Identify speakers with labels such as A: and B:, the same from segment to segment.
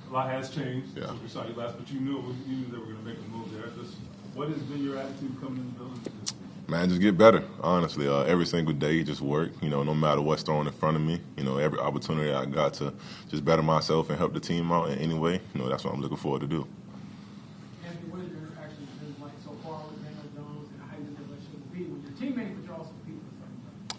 A: a lot has changed
B: Yeah.
A: since we saw you last, but you knew they were going to make a move there. What has been your attitude coming in the building?
B: Man, just get better, honestly. Every single day, just work, no matter what's thrown in front of me. Every opportunity I got to just better myself and help the team out in any way, that's what I'm looking forward to do.
C: Anthony, what has your interaction been like so far with Daniel Jones, and how you think the relationship will be with your teammates, but you're also people?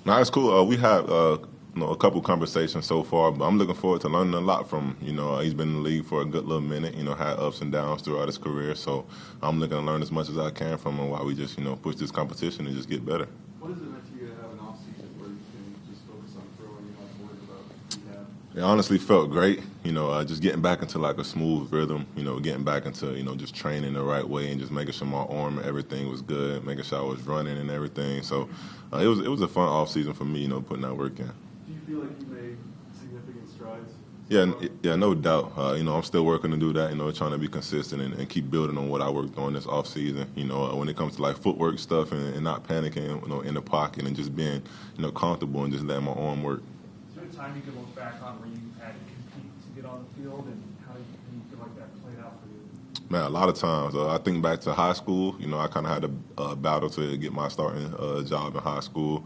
B: No, it's cool. We had a couple conversations so far, but I'm looking forward to learning a lot from him. He's been in the league for a good little minute, had ups and downs throughout his career. So I'm looking to learn as much as I can from him while we just, push this competition and just get better.
D: What is it meant to you to have an off-season where you can just focus on throwing, you don't have to worry about rehab?
B: It honestly felt great, just getting back into like a smooth rhythm, getting back into, just training the right way and just making sure my arm and everything was good, making sure I was running and everything. So it was a fun off season for me, putting that work in.
D: Do you feel like you made significant strides?
B: Yeah, no doubt. I'm still working to do that, trying to be consistent and keep building on what I worked on this off season. When it comes to like footwork stuff and not panicking, in the pocket and just being, comfortable and just letting my arm work.
E: Is there a time you can look back on where you had to compete to get on the field, and how do you feel like that played out for you?
B: Man, a lot of times. I think back to high school. I kind of had a battle to get my starting job in high school.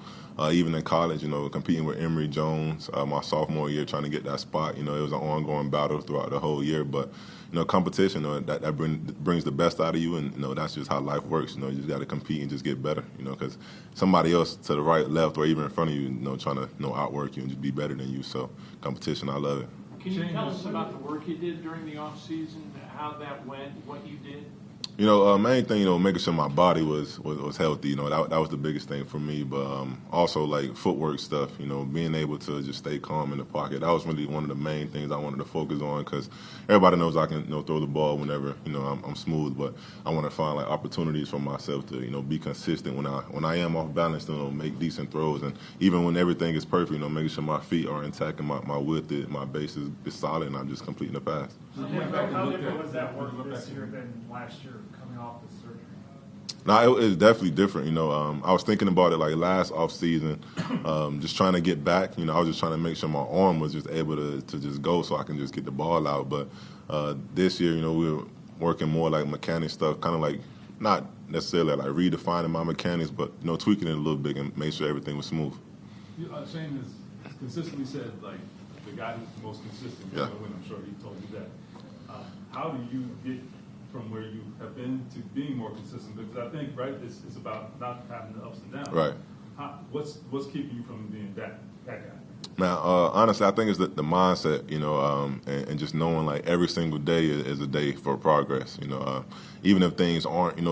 B: Even in college, competing with Emory Jones my sophomore year, trying to get that spot. It was an ongoing battle throughout the whole year. But, competition, that brings the best out of you, and, that's just how life works. You just got to compete and just get better, because somebody else to the right, left, or even in front of you, trying to, outwork you and just be better than you. So competition, I love it.
F: Can you tell us about the work you did during the off season, how that went, what you did?
B: Main thing, making sure my body was healthy. That was the biggest thing for me. But also like footwork stuff. Being able to just stay calm in the pocket. That was really one of the main things I wanted to focus on, because everybody knows I can throw the ball whenever I'm smooth. But I want to find like opportunities for myself to be consistent when I am off balance. Make decent throws, and even when everything is perfect, making sure my feet are intact and my width, my base is solid, and I'm just completing the pass.
E: How different was that work this year than last year, coming off the surgery?
B: No, it was definitely different. I was thinking about it like last off season, just trying to get back. I was just trying to make sure my arm was just able to just go so I can just get the ball out. But this year, we were working more like mechanic stuff, kind of like not necessarily like redefining my mechanics, but tweaking it a little bit and make sure everything was smooth.
A: Shane has consistently said like the guy who's the most consistent is going to win. I'm sure he told you that. How do you get from where you have been to being more consistent? Because I think, right, it's about not having the ups and downs.
B: Right.
A: What's keeping you from being that guy?
B: Man, honestly, I think it's the mindset, and just knowing like every single day is a day for progress. Even if things aren't,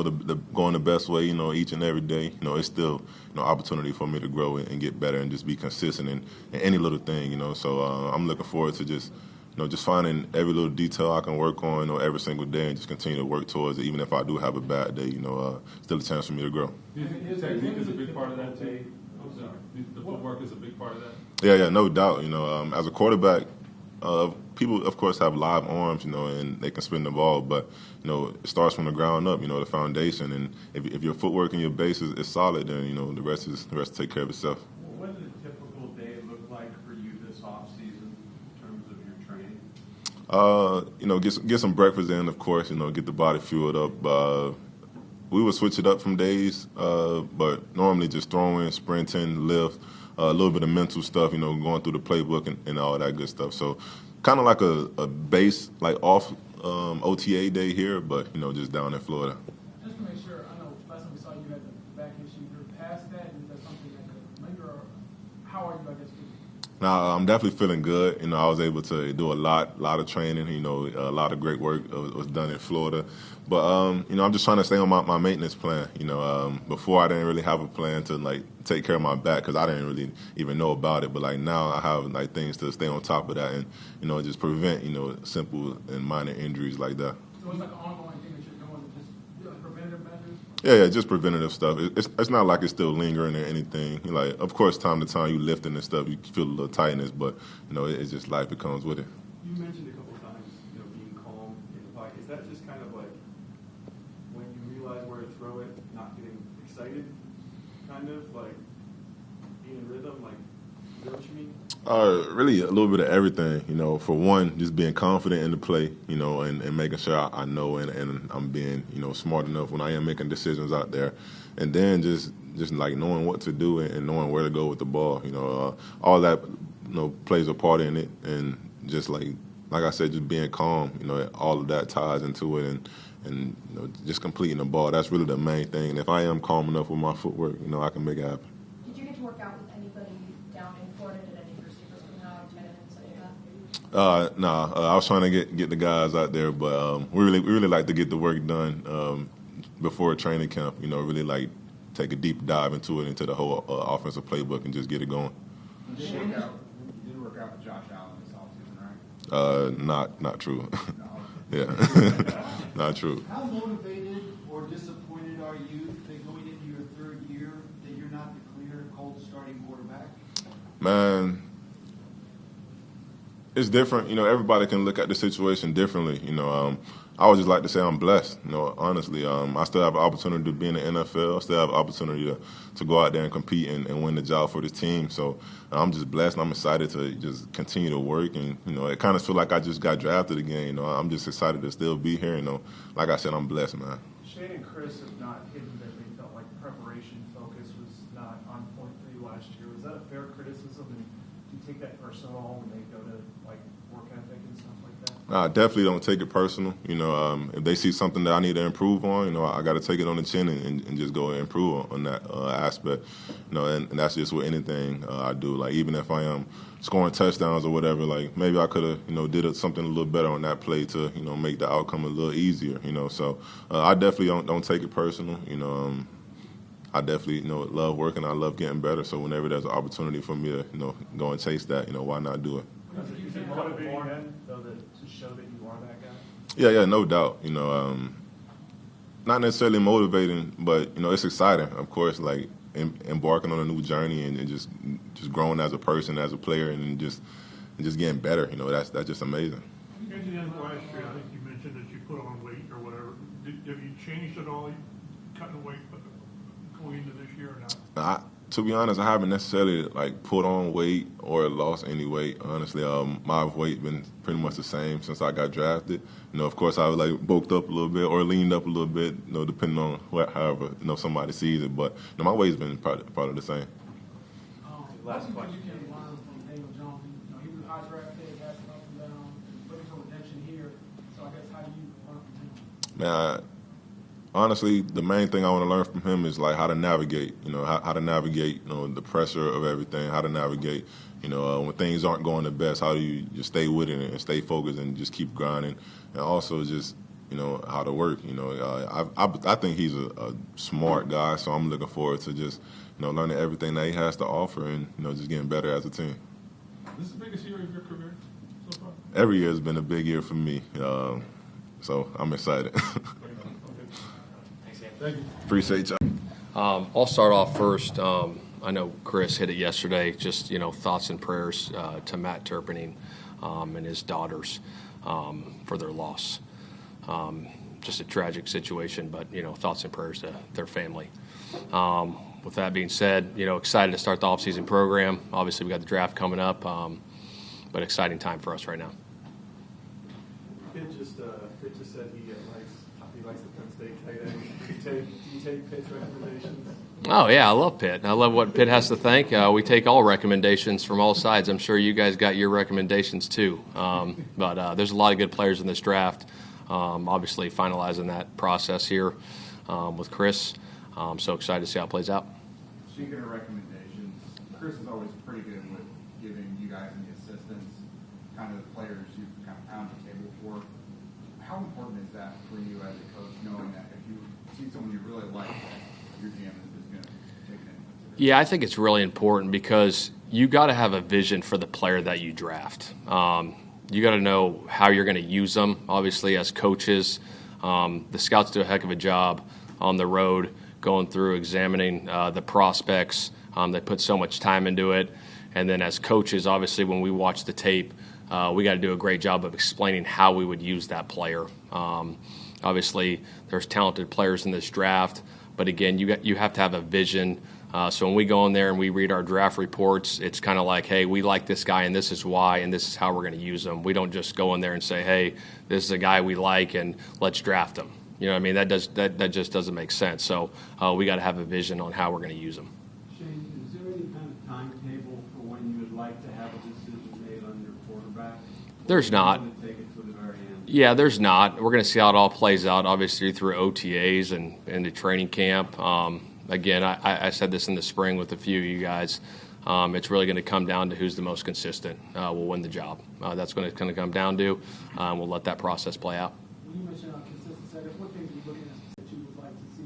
B: going the best way, each and every day, it's still, opportunity for me to grow and get better and just be consistent in any little thing, So I'm looking forward to just finding every little detail I can work on, every single day, and just continue to work towards it. Even if I do have a bad day, still a chance for me to grow.
A: His technique is a big part of that too. The footwork is a big part of that.
B: Yeah, no doubt. As a quarterback, people, of course, have live arms, and they can spin the ball. But, it starts from the ground up, the foundation. And if your footwork and your base is solid, then, the rest take care of itself.
F: What did a typical day look like for you this off-season in terms of your training?
B: Get some breakfast in, of course, get the body fueled up. We would switch it up from days, but normally just throwing, sprinting, lift, a little bit of mental stuff, going through the playbook and all that good stuff. So kind of like a base, like off OTA day here, but, just down in Florida.
C: Just to make sure, I know last time we saw you had the back issue. You're past that, and is that something that could linger, or how are you, I guess, feeling?
B: Now, I'm definitely feeling good. I was able to do a lot of training. A lot of great work was done in Florida. But, I'm just trying to stay on my maintenance plan. Before I didn't really have a plan to, like, take care of my back because I didn't really even know about it. But, like, now I have, like, things to stay on top of that and, just prevent, simple and minor injuries like that.
C: So it's like an ongoing thing that you're doing, just like preventative measures?
B: Yeah, just preventative stuff. It's not like it's still lingering or anything. Like, of course, time to time you lifting and stuff, you feel a little tightness, but it's just life. It comes with it.
D: You mentioned a couple of times, being calm in the pocket. Is that just kind of like when you realize where to throw it, not getting excited, kind of like being in rhythm? Like, is that what you mean?
B: Really a little bit of everything, for one, just being confident in the play, and making sure I know and I'm being, smart enough when I am making decisions out there. And then just like knowing what to do and knowing where to go with the ball, all that, plays a part in it. And just like I said, just being calm, all of that ties into it and just completing the ball. That's really the main thing. And if I am calm enough with my footwork, I can make it happen.
G: Did you get to work out with anybody down in Florida? Did any receivers come out, tight ends, like that?
B: Nah, I was trying to get the guys out there, but we really like to get the work done before training camp. Really like take a deep dive into the whole offensive playbook and just get it going.
H: You did work out with Josh Allen this offseason, right?
B: Not true.
H: No.
B: Yeah, not true.
I: How motivated or disappointed are you that going into your third year that you're not the clear Colts starting quarterback?
B: Man, it's different. Everybody can look at the situation differently. I would just like to say I'm blessed. Honestly, I still have an opportunity to be in the NFL. I still have an opportunity to go out there and compete and win the job for this team. So I'm just blessed, and I'm excited to just continue to work. And it kind of feels like I just got drafted again. I'm just excited to still be here. Like I said, I'm blessed, man.
E: Shane and Chris have not hidden that they felt like preparation focus was not on point for you last year. Was that a fair criticism? And do you take that personal when they go to work ethic and stuff like that?
B: I definitely don't take it personal. If they see something that I need to improve on, I got to take it on the chin and just go and improve on that aspect. And that's just with anything I do. Like even if I am scoring touchdowns or whatever, like maybe I could have did something a little better on that play to make the outcome a little easier. So I definitely don't take it personal. I definitely love working. I love getting better. So whenever there's an opportunity for me to go and chase that, why not do it?
E: Is it motivating then, though, to show that you are that guy?
B: Yeah, no doubt. Not necessarily motivating, but it's exciting. Of course, like embarking on a new journey and just growing as a person, as a player, and just getting better. That's just amazing.
J: At the end of last year, I think you mentioned that you put on weight or whatever. Have you changed at all, cutting weight going into this year or not?
B: To be honest, I haven't necessarily put on weight or lost any weight. Honestly, my weight been pretty much the same since I got drafted. Of course, I was bulked up a little bit or leaned up a little bit. Depending on however somebody sees it. But my weight's been probably the same.
C: Last question. You can learn from Daniel Jones. He was a high draft pick, had some up and down, looking for redemption here. So I guess how do you learn from him?
B: Man, honestly, the main thing I want to learn from him is how to navigate. How to navigate. The pressure of everything. How to navigate. When things aren't going the best, how do you just stay with it and stay focused and just keep grinding, and also just how to work. I think he's a smart guy, so I'm looking forward to just learning everything that he has to offer and just getting better as a team.
A: This is the biggest year of your career so far?
B: Every year has been a big year for me, so I'm excited.
A: Thank you.
B: Appreciate y'all.
K: I'll start off first. I know Chris hit it yesterday. Just thoughts and prayers to Matt Turpinning and his daughters for their loss. Just a tragic situation, but thoughts and prayers to their family. With that being said, excited to start the offseason program. Obviously, we got the draft coming up, but exciting time for us right now.
D: Pitt just said he likes the Penn State tight end. Do you take Pitt's recommendations?
K: Oh, yeah, I love Pitt. I love what Pitt has to think. We take all recommendations from all sides. I'm sure you guys got your recommendations too. But there's a lot of good players in this draft. Obviously, finalizing that process here with Chris. So excited to see how it plays out.
H: Speaking of recommendations, Chris is always pretty good with giving you guys and the assistants kind of the players you kind of pound the table for. How important is that for you as a coach, knowing that if you see someone you really like, that your GM is going to take it in?
K: Yeah, I think it's really important because you got to have a vision for the player that you draft. You got to know how you're going to use them. Obviously, as coaches, the scouts do a heck of a job on the road, going through, examining the prospects. They put so much time into it. And then as coaches, obviously, when we watch the tape, we got to do a great job of explaining how we would use that player. Obviously, there's talented players in this draft, but again, you have to have a vision So when we go in there and we read our draft reports, it's kind of like, hey, we like this guy and this is why and this is how we're going to use him. We don't just go in there and say, hey, this is a guy we like and let's draft him. You know what I mean? That just doesn't make sense. So we got to have a vision on how we're going to use him.
I: Shane, is there any kind of timetable for when you would like to have a decision made on your quarterback?
K: There's not.
I: Or do you want to take it to the very end?
K: Yeah, there's not. We're going to see how it all plays out, obviously, through OTAs and into training camp. Again, I said this in the spring with a few of you guys. It's really going to come down to who's the most consistent will win the job. That's what it's going to come down to. We'll let that process play out.
C: When you mentioned consistency, I guess what things are you looking at that you would like to see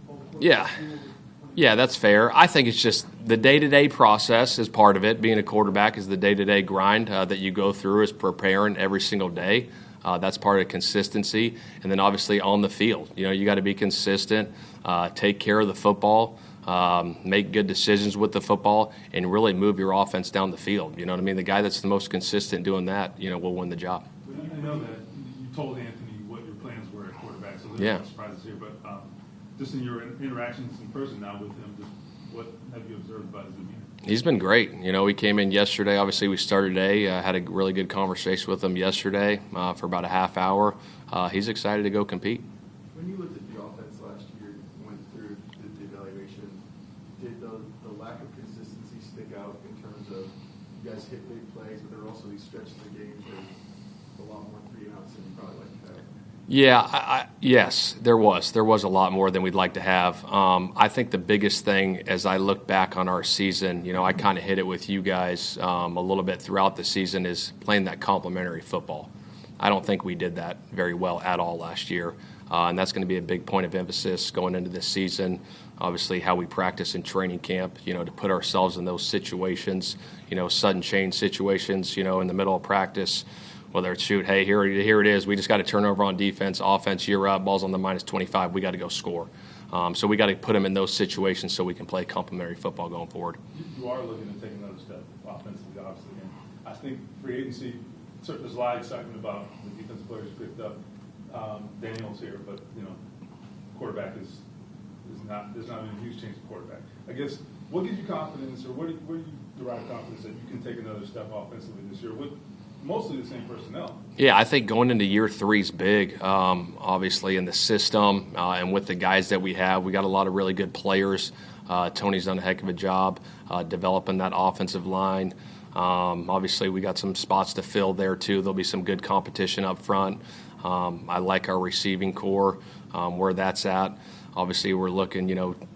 C: both quarterbacks
K: Yeah.
C: do?
K: Yeah, that's fair. I think it's just the day-to-day process is part of it. Being a quarterback is the day-to-day grind that you go through is preparing every single day. That's part of consistency. And then obviously on the field, you got to be consistent, take care of the football, make good decisions with the football, and really move your offense down the field. You know what I mean? The guy that's the most consistent doing that, will win the job.
A: I know that you told Anthony what your plans were at quarterback, so there's
K: Yeah.
A: no surprises here. But just in your interactions in person now with him, just what have you observed about his demeanor?
K: He's been great. We came in yesterday. Obviously, we started today. Had a really good conversation with him yesterday for about a half hour. He's excited to go compete.
D: When you looked at the offense last year, went through the evaluation, did the lack of consistency stick out in terms of you guys hit big plays, but there were also these stretches of games where a lot more 3-and-outs than you probably like to have?
K: Yeah, yes, there was. There was a lot more than we'd like to have. I think the biggest thing, as I look back on our season, I kind of hit it with you guys a little bit throughout the season, is playing that complementary football. I don't think we did that very well at all last year, and that's going to be a big point of emphasis going into this season. Obviously, how we practice in training camp, to put ourselves in those situations, sudden change situations, in the middle of practice. Whether it's shoot, hey, here it is. We just got to turn over on defense. Offense, you're up. Ball's on the -25. We got to go score. So we got to put them in those situations so we can play complementary football going forward.
A: You are looking to take another step offensively, obviously. And I think free agency, there's a lot of excitement about the defensive players picked up. Daniel's here, but quarterback is not. There's not a huge change of quarterback. I guess what gives you confidence, or where do you derive confidence that you can take another step offensively this year with mostly the same personnel?
K: Yeah, I think going into year 3 is big. Obviously, in the system and with the guys that we have, we got a lot of really good players. Tony's done a heck of a job developing that offensive line. Obviously, we got some spots to fill there too. There'll be some good competition up front. I like our receiving core where that's at. Obviously, we're looking,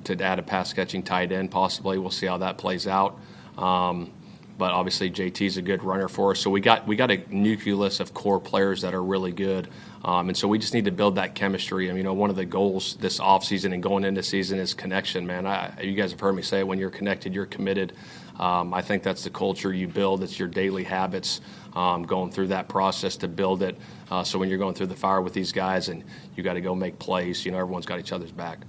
K: to add a pass-catching tight end possibly. We'll see how that plays out. But obviously, JT's a good runner for us. So we got a nucleus of core players that are really good. And so we just need to build that chemistry. I mean, one of the goals this offseason and going into season is connection, man. You guys have heard me say it, when you're connected, you're committed. I think that's the culture you build. It's your daily habits going through that process to build it. So when you're going through the fire with these guys and you got to go make plays, everyone's got each other's back.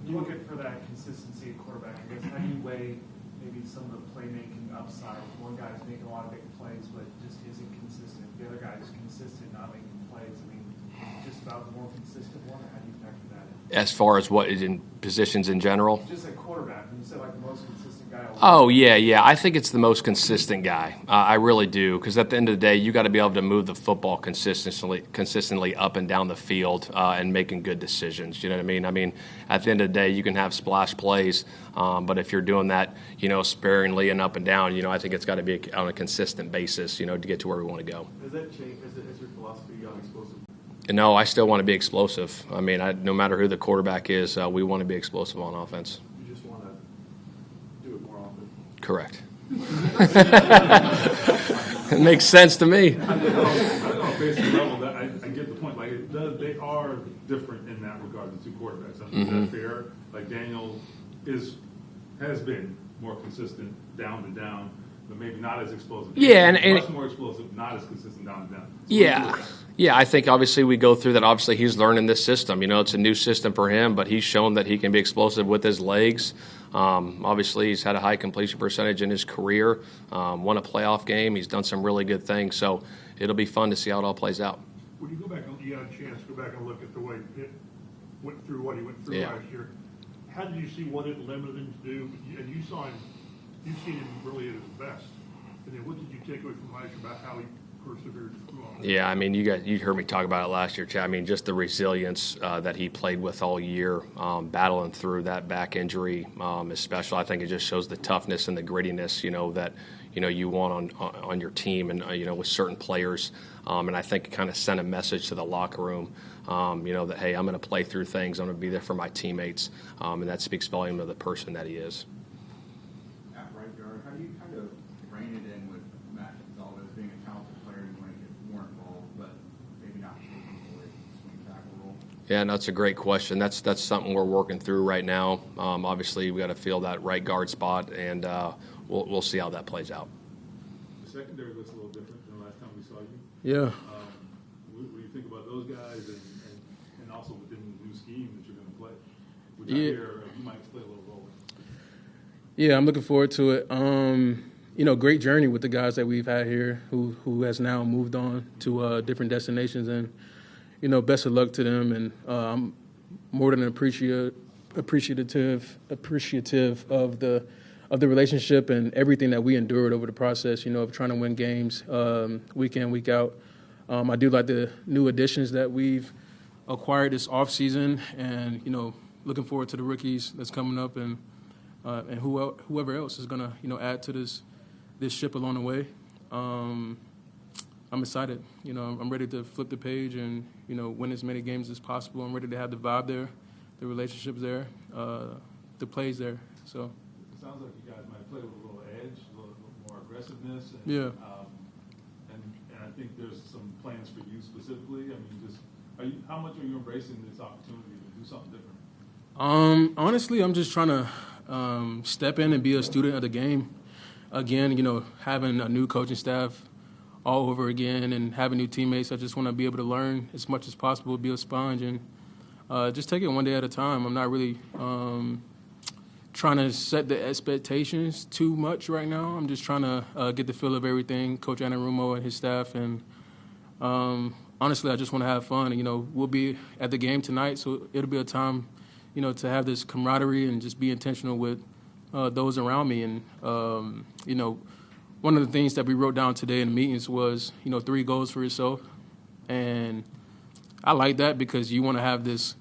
E: You're looking for that consistency at quarterback. I guess how do you weigh maybe some of the playmaking upside? One guy's making a lot of big plays, but just isn't consistent. The other guy's consistent, not making plays. I mean, just about the more consistent one, or how do you factor that in?
K: As far as what is in positions in general?
E: Just a quarterback. When you said like the most consistent guy.
K: Oh, yeah. I think it's the most consistent guy. I really do, because at the end of the day, you got to be able to move the football consistently up and down the field and making good decisions. You know what I mean? I mean, at the end of the day, you can have splash plays, but if you're doing that, sparingly and up and down, I think it's got to be on a consistent basis, to get to where we want to go.
D: Has that changed? Has your philosophy on explosive?
K: No, I still want to be explosive. I mean, no matter who the quarterback is, we want to be explosive on offense.
D: You just want to do it more often?
K: Correct. It makes sense to me.
A: I think on a basic level, that I get the point. Like, they are different in that regard, the two quarterbacks. I think that's fair. Like, Daniel has been more consistent down to down, but maybe not as explosive.
K: Yeah, and
A: much more explosive, not as consistent down to down. So
K: Yeah, I think obviously we go through that. Obviously, he's learning this system. It's a new system for him, but he's shown that he can be explosive with his legs. Obviously, he's had a high completion percentage in his career, won a playoff game. He's done some really good things. So it'll be fun to see how it all plays out.
J: When you go back, you had a chance to go back and look at the way Pitt went through what he went through last year. how did you see what it limited him to do? And you've seen him really at his best. And then what did you take away from last year about how he persevered through all that?
K: Yeah, I mean, you heard me talk about it last year, Chad. I mean, just the resilience that he played with all year, battling through that back injury is special. I think it just shows the toughness and the grittiness, that you want on your team and with certain players. And I think it kind of sent a message to the locker room, that hey, I'm going to play through things. I'm going to be there for my teammates, and that speaks volume of the person that he is.
H: At right guard, how do you kind of rein it in with Matt Gonzalez being a talented player and want to get more involved, but maybe not taking away the swing tackle role?
K: Yeah, no, that's a great question. That's something we're working through right now. Obviously, we got to fill that right guard spot, and we'll see how that plays out.
A: The secondary looks a little different than the last time we saw you.
C: Yeah.
A: What do you think about those guys, and also within the new scheme that you're going to play? Which
C: Yeah.
A: I hear you might play a little role in.
C: Yeah, I'm looking forward to it. Great journey with the guys that we've had here who has now moved on to different destinations. And, best of luck to them. And I'm more than appreciative of the relationship and everything that we endured over the process, of trying to win games week in, week out. I do like the new additions that we've acquired this offseason and, looking forward to the rookies that's coming up and whoever else is going to, add to this ship along the way. I'm excited. I'm ready to flip the page and, win as many games as possible. I'm ready to have the vibe there, the relationships there, the plays there. So
A: It sounds like you guys might play with a little edge, a little more aggressiveness. And,
C: Yeah.
A: And I think there's some plans for you specifically. I mean, how much are you embracing this opportunity to do something different?
C: Honestly, I'm just trying to step in and be a student of the game. Again, having a new coaching staff all over again and having new teammates, I just want to be able to learn as much as possible, be a sponge, and just take it one day at a time. I'm not really trying to set the expectations too much right now. I'm just trying to get the feel of everything, Coach Anarumo and his staff, and honestly, I just want to have fun. We'll be at the game tonight, so it'll be a time, to have this camaraderie and just be intentional with those around me. And, one of the things that we wrote down today in the meetings was, 3 goals for yourself. And I like that because you want to have this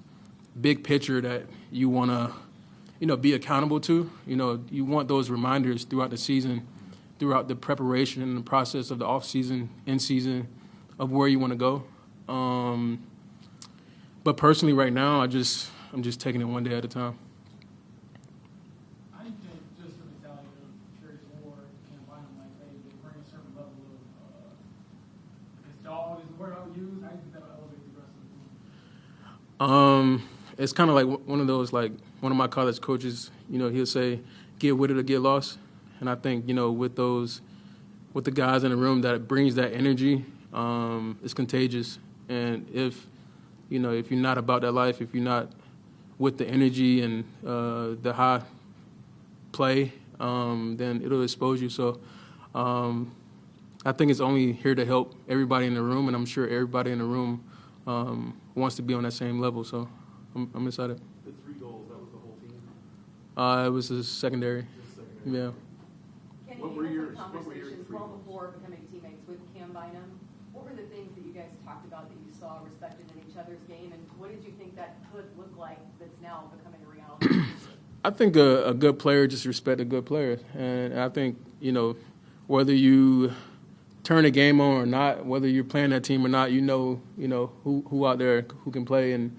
C: big picture that you want to, be accountable to. You want those reminders throughout the season, throughout the preparation and the process of the off season, in season, of where you want to go. But personally, right now, I'm just taking it one day at a time. I think just the mentality of Cherry's War and Bynum, like they bring a certain level of his dog is the word I would use. I think that'll elevate the rest of the team. It's kind of like one of those, like one of my college coaches, he'll say, get with it or get lost. And I think, with the guys in the room that brings that energy, it's contagious. And if you're not about that life, if you're not with the energy and the high play, then it'll expose you. So I think it's only here to help everybody in the room, and I'm sure everybody in the room wants to be on that same level. So I'm excited.
D: The 3 goals, that was the whole team?
C: It was a secondary. Yeah.
L: Kenny,
D: What
L: you
D: were
L: had
D: your
L: some
D: 3
L: conversations well
D: goals?
L: before becoming teammates with Cam Bynum. What were the things that you guys talked about that you saw respected in each other's game, and what did you think that could look like that's now becoming a reality?
C: I think a good player just respect a good player. And I think, whether you turn a game on or not, whether you're playing that team or not, who out there who can play and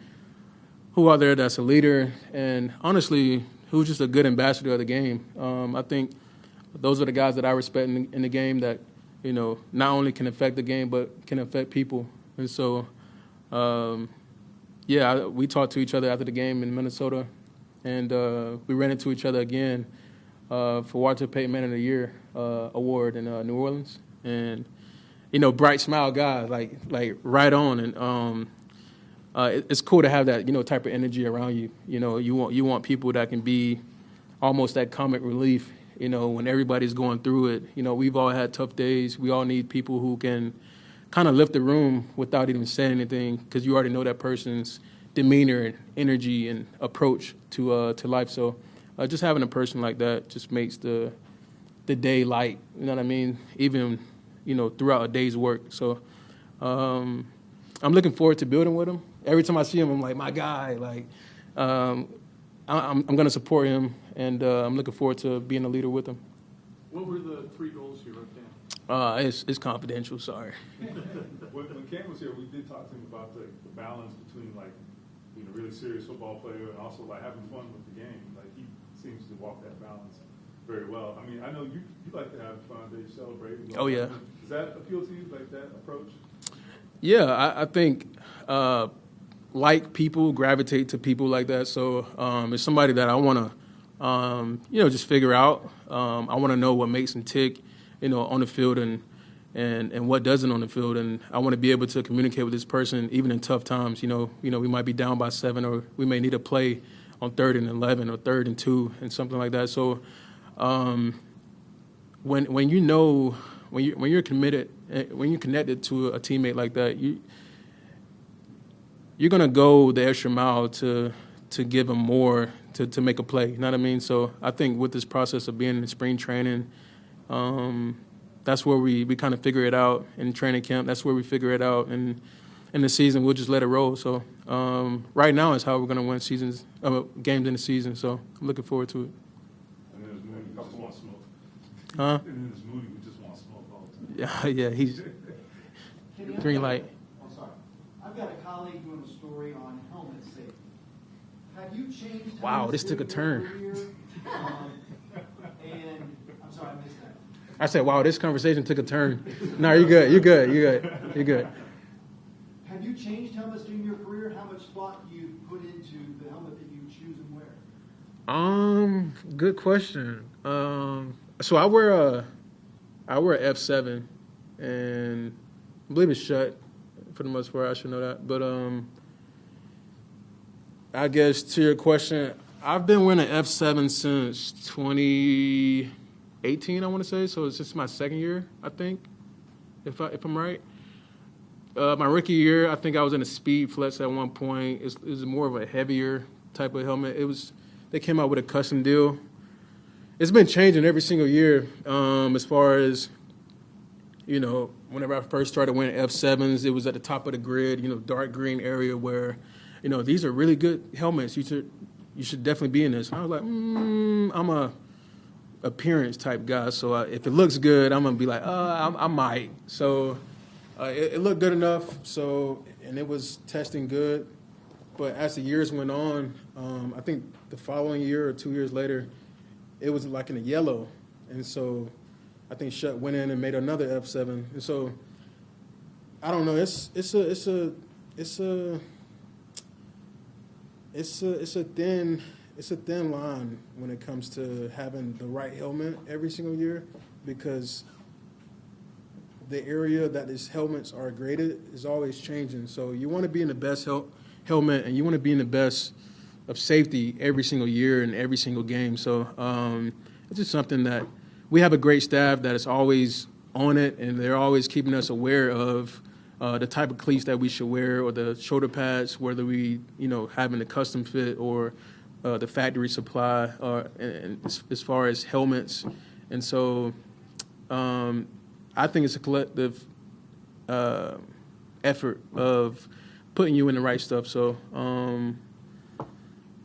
C: who out there that's a leader. And honestly, who's just a good ambassador of the game. I think those are the guys that I respect in the game that, not only can affect the game but can affect people. And so, we talked to each other after the game in Minnesota, and we ran into each other again for Walter Payton Man of the Year award in New Orleans. And, bright smile guy, like right on. And it's cool to have that, type of energy around you. You want people that can be almost that comic relief, when everybody's going through it. We've all had tough days. We all need people who can kind of lift the room without even saying anything, because you already know that person's demeanor and energy and approach to life. So just having a person like that just makes the day light. You know what I mean? Even throughout a day's work. So I'm looking forward to building with him. Every time I see him, I'm like, my guy. Like I'm going to support him, and I'm looking forward to being a leader with him.
F: What were the 3 goals you wrote down?
C: It's confidential. Sorry.
A: When Cam was here, we did talk to him about the balance between like being a really serious football player and also like having fun with the game. Like he seems to walk that balance very well. I mean, I know you like to have fun, that you celebrate.
C: Oh yeah.
A: Does that appeal to you, like that approach?
C: Yeah, I think like people gravitate to people like that. So it's somebody that I want to just figure out. I want to know what makes them tick, on the field and what doesn't on the field. And I want to be able to communicate with this person even in tough times. We might be down by 7, or we may need a play on 3rd and 11 or 3rd and 2 and something like that. So when you're committed, when you're connected to a teammate like that, you're gonna go the extra mile to give them more to make a play. You know what I mean? So I think with this process of being in spring training, that's where we kind of figure it out in training camp. That's where we figure it out, and in the season we'll just let it roll. So right now is how we're gonna win games in the season. So I'm looking forward to it.
A: And then there's Moody, we just want smoke.
C: Huh?
A: And then there's Moody, we just want smoke all the time.
C: Yeah, he's green light.
I: I'm sorry. I've got a colleague doing a story on helmet safety. Have you changed?
C: Wow, this took a turn.
I: And I'm sorry, I missed that.
C: I said, wow, this conversation took a turn. No, you're good. You're good.
I: Have you changed helmets during your career? How much thought do you put into the helmet that you choose and wear?
C: Good question. So I wear a F7, and I believe it's shut for the most part. I should know that. But I guess to your question, I've been wearing an F7 since 2018, I want to say. So it's just my second year, I think, if I'm right. My rookie year, I think I was in a speed flex at one point. It was more of a heavier type of helmet. They came out with a custom deal. It's been changing every single year as far as, whenever I first started wearing F7s, it was at the top of the grid, dark green area where, these are really good helmets. You should definitely be in this. And I was like, I'm a appearance type guy, so if it looks good, I'm going to be like, I might. So it looked good enough, and it was testing good. But as the years went on, I think the following year or 2 years later, it was like in a yellow. And so I think Shutt went in and made another F7. And so I don't know. It's a thin line when it comes to having the right helmet every single year, because the area that these helmets are graded is always changing. So you want to be in the best helmet, and you want to be in the best of safety every single year and every single game. So it's just something that we have a great staff that is always on it, and they're always keeping us aware of the type of cleats that we should wear, or the shoulder pads, whether we, having a custom fit or the factory supply, and as far as helmets. And so I think it's a collective effort of putting you in the right stuff. So,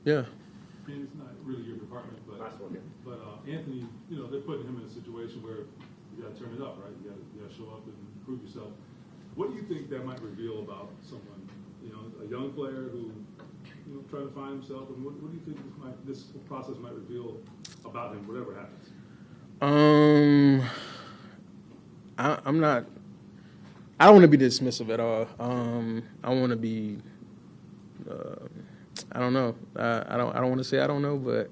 C: yeah.
A: And it's not really your department, but Anthony, they're putting him in a situation where you got to turn it up, right? You got to show up and prove yourself. What do you think that might reveal about someone, a young player who, trying to find himself? And what do you think this process might reveal about him, whatever happens?
C: I'm not. I don't want to be dismissive at all. I want to be. I don't know. I don't want to say I don't know, but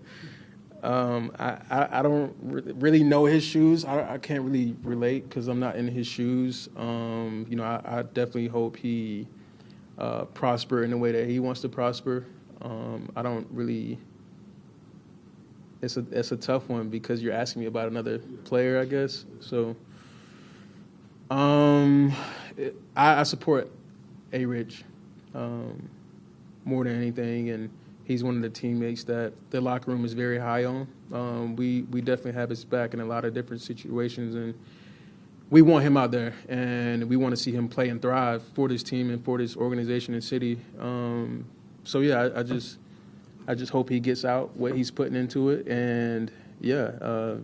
C: I don't really know his shoes. I can't really relate because I'm not in his shoes. I definitely hope he prosper in the way that he wants to prosper. I don't really. It's a tough one because you're asking me about another player, I guess. So. I support A-Rich. more than anything, and he's one of the teammates that the locker room is very high on. We definitely have his back in a lot of different situations, and we want him out there, and we want to see him play and thrive for this team and for this organization and city. So yeah, I just hope he gets out what he's putting into it, and yeah.